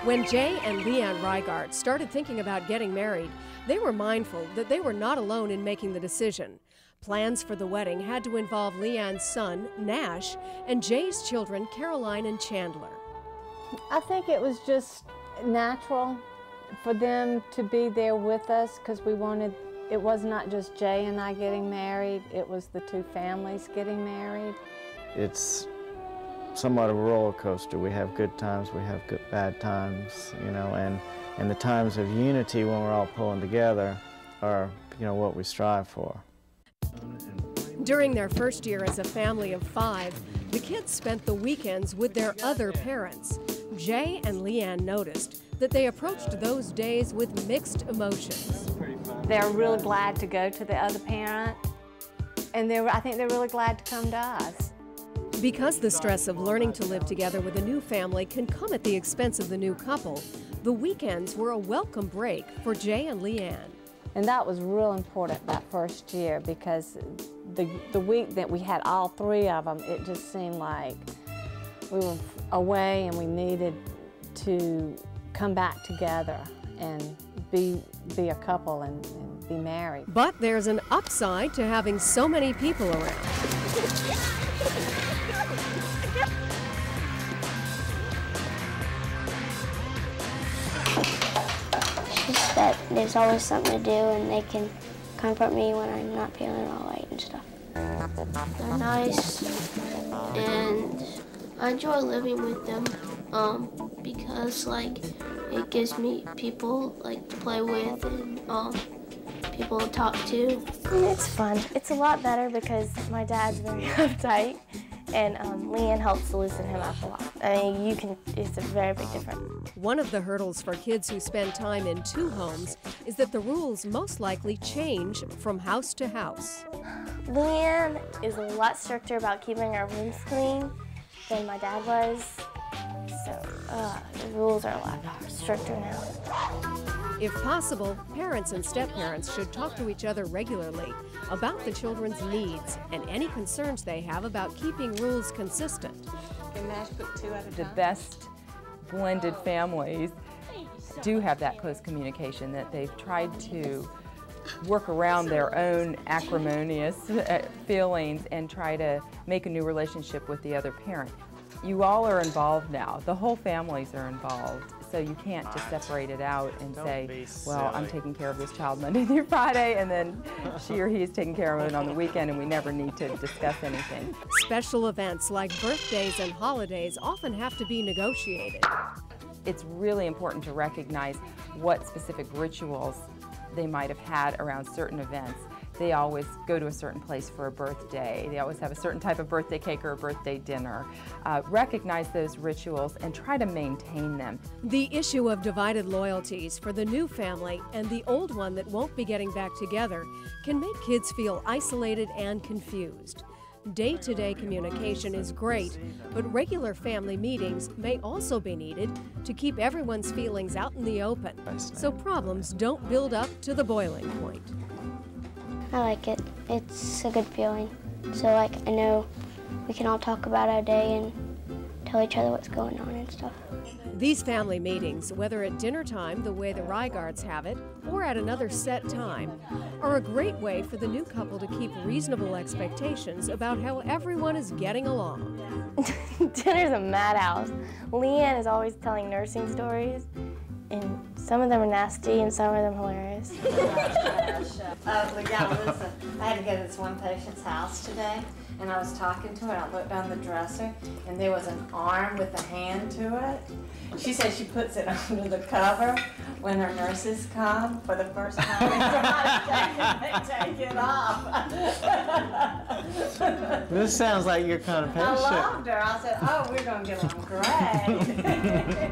When Jay and Leanne Reigart started thinking about getting married, they were mindful that they were not alone in making the decision. Plans for the wedding had to involve Leanne's son, Nash, and Jay's children, Caroline and Chandler. I think it was just natural for them to be there with us because we wanted, it was not just Jay and I getting married, it was the two families getting married. It's somewhat of a roller coaster. We have good times, we have bad times, you know, and the times of unity when we're all pulling together are, you know, what we strive for. During their first year as a family of 5, the kids spent the weekends with their other parents. Jay and Leanne noticed that they approached those days with mixed emotions. They're really glad to go to the other parent, and I think they're really glad to come to us. Because the stress of learning to live together with a new family can come at the expense of the new couple, the weekends were a welcome break for Jay and Leanne. And that was real important that first year because the week that we had all 3 of them, it just seemed like we were away and we needed to come back together and be a couple and be married. But there's an upside to having so many people around. Just that there's always something to do and they can comfort me when I'm not feeling all right and stuff. They're nice and I enjoy living with them because like it gives me people like to play with and people to talk to. It's fun. It's a lot better because my dad's very uptight and Leanne helps to loosen him up a lot. I mean, it's a very big difference. One of the hurdles for kids who spend time in 2 homes is that the rules most likely change from house to house. Leanne is a lot stricter about keeping our rooms clean than my dad was, so the rules are a lot stricter now. If possible, parents and step-parents should talk to each other regularly about the children's needs and any concerns they have about keeping rules consistent. The best blended families do have that close communication, that they've tried to work around their own acrimonious feelings and try to make a new relationship with the other parent. You all are involved now. The whole families are involved. So you can't just separate it out and say, well, I'm taking care of this child Monday through Friday, and then she or he is taking care of it on the weekend, and we never need to discuss anything. Special events like birthdays and holidays often have to be negotiated. It's really important to recognize what specific rituals they might have had around certain events. They always go to a certain place for a birthday. They always have a certain type of birthday cake or a birthday dinner. Recognize those rituals and try to maintain them. The issue of divided loyalties for the new family and the old one that won't be getting back together can make kids feel isolated and confused. Day-to-day communication is great, but regular family meetings may also be needed to keep everyone's feelings out in the open, so problems don't build up to the boiling point. I like it. It's a good feeling. So like I know we can all talk about our day and tell each other what's going on and stuff. These family meetings, whether at dinner time the way the Reigarts have it, or at another set time, are a great way for the new couple to keep reasonable expectations about how everyone is getting along. Dinner's a madhouse. Leanne is always telling nursing stories, and some of them are nasty and some of them hilarious. Listen, I had to go to this one patient's house today, and I was talking to her, and I looked down the dresser, and there was an arm with a hand to it. She said she puts it under the cover when her nurses come for the first time, and they take it off. This sounds like your kind of patient. I loved her. I said, oh, we're going to get along great.